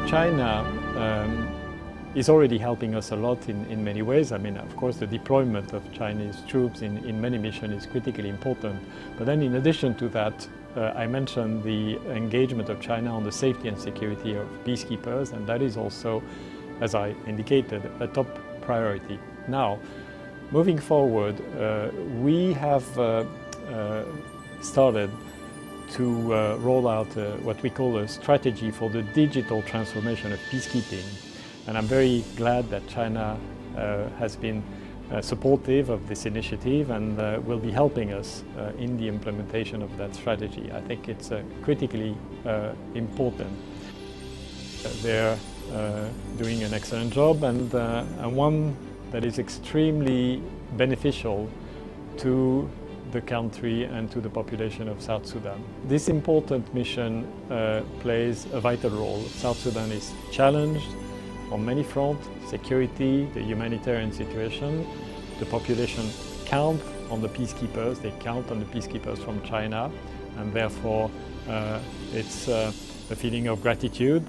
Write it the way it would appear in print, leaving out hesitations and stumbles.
China is already helping us a lot in many ways. I mean, of course, the deployment of Chinese troops in many missions is critically important. But then in addition to that, I mentioned the engagement of China on the safety and security of peacekeepers, and that is also, as I indicated, a top priority. Now, moving forward, we have started to roll out what we call a strategy for the digital transformation of peacekeeping. And I'm very glad that China has been supportive of this initiative and will be helping us in the implementation of that strategy. I think it's critically important. They're doing an excellent job and one that is extremely beneficial to the country and to the population of South Sudan. This important mission plays a vital role. South Sudan is challenged on many fronts: security, the humanitarian situation. The population count on the peacekeepers, they count on the peacekeepers from China, and therefore it's a feeling of gratitude.